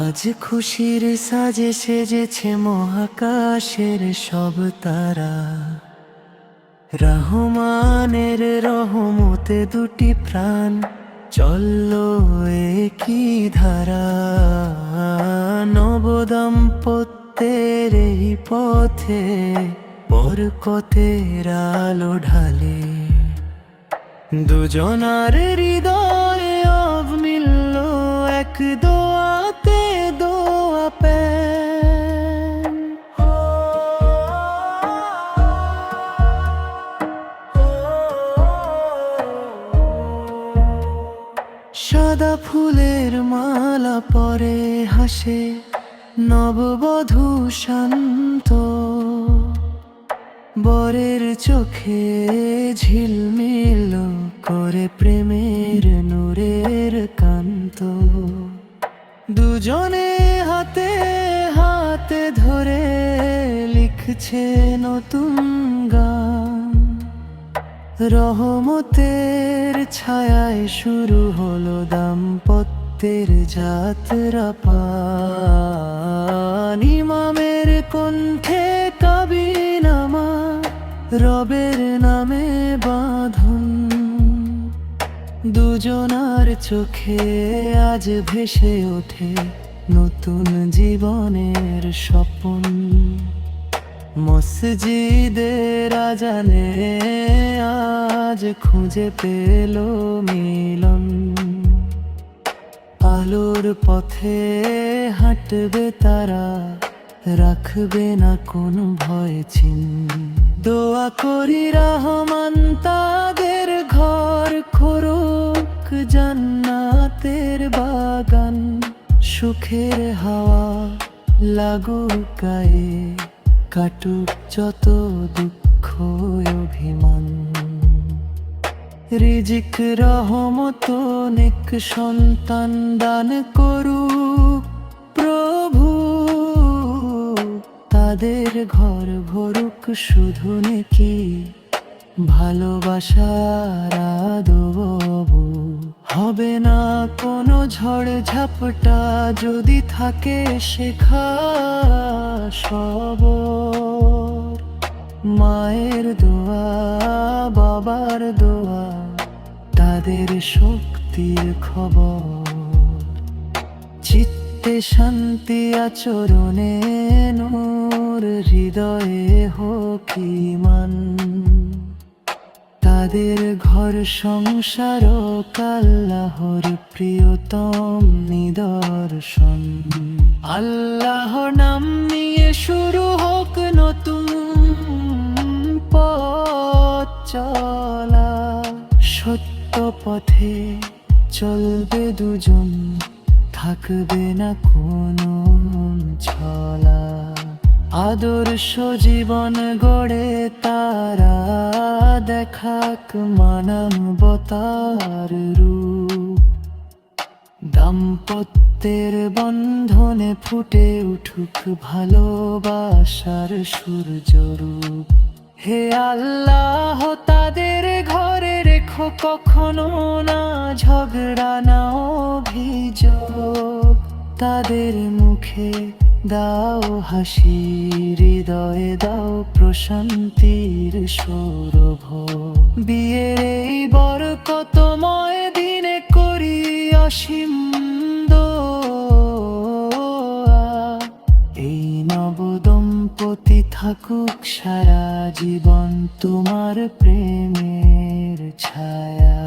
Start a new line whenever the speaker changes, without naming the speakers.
আজ খুশির সাজে সেজেছে মহাকাশের সব তারা, রহমানের রহমতে দুটি প্রাণ চলল একই ধারা। নবদম্পত্যের এই পথে বরকতের আলো ঢালে, দুজনার হৃদয়ে অব মিলল এক দোয়াতে দোয়া পেন। সাদা ফুলের মালা পরে হাসে নববধূ শান্ত, বরের চোখে ঝিলমিল করে প্রেমের নূরের কান্ত। দুজনে হাতে হাতে ধরে লিখছে নতুন গান, রহমতের ছায়ায় শুরু হলো দাম্পত্যের যাত্রা পান। ইমামের কণ্ঠে কাবিনামা, রবের নামে বাঁধন, দুজনার চোখে আজ ভেসে ওঠে নতুন জীবনের স্বপ্ন। মসজিদের আজানে আজ খুঁজে পেল মিলন, আলোর পথে হাঁটবে তারা, রাখবে না কোনো ভয় চিহ্ন। দোয়া করি রহমান তাদের ঘর করুক জান্নাতের বাগান, সুখের হাওয়া লাগুক গায়ে, কাটুক যত দুঃখ অভিমান। রিজিক রহমত নেক সন্তান দান করুক প্রভু, তাদের ঘর ভরুক শুধু নেকি ভালোবাসার আদবু। হবে না কোনো ঝড় ঝাপটা যদি থাকে শেখা সবর। মায়ের দোয়া বাবার দোয়া তাদের শক্তির খবর, চিত্তে শান্তি আচরণে নূর, হৃদয়ে হোক ঈমান। তাদের ঘর সংসার আল্লাহর প্রিয়তম নিদর্শন। আল্লাহর নাম নিয়ে শুরু হোক নতুন পথ চলা, সত্য পথে চলবে দুজন, থাকবে না কোনো ছলা। আদর্শ জীবন গড়ে তারা দেখাক মানবতার রূপ, দাম্পত্যের বন্ধনে ফুটে উঠুক ভালোবাসার সূর্যরূপ। হে আল্লাহ তাদের ঘরে রেখো কখনো না ঝগড়া না অভিযোগ, তাদের মুখে দাও হাসি, হৃদয়ে দাও প্রশান্তির সৌরভ। বিয়ের এই বরকতময় দিনে করি অসীম দোয়া, এই নবদম্পতি থাকুক সারা জীবন তোমার প্রেমের ছায়া।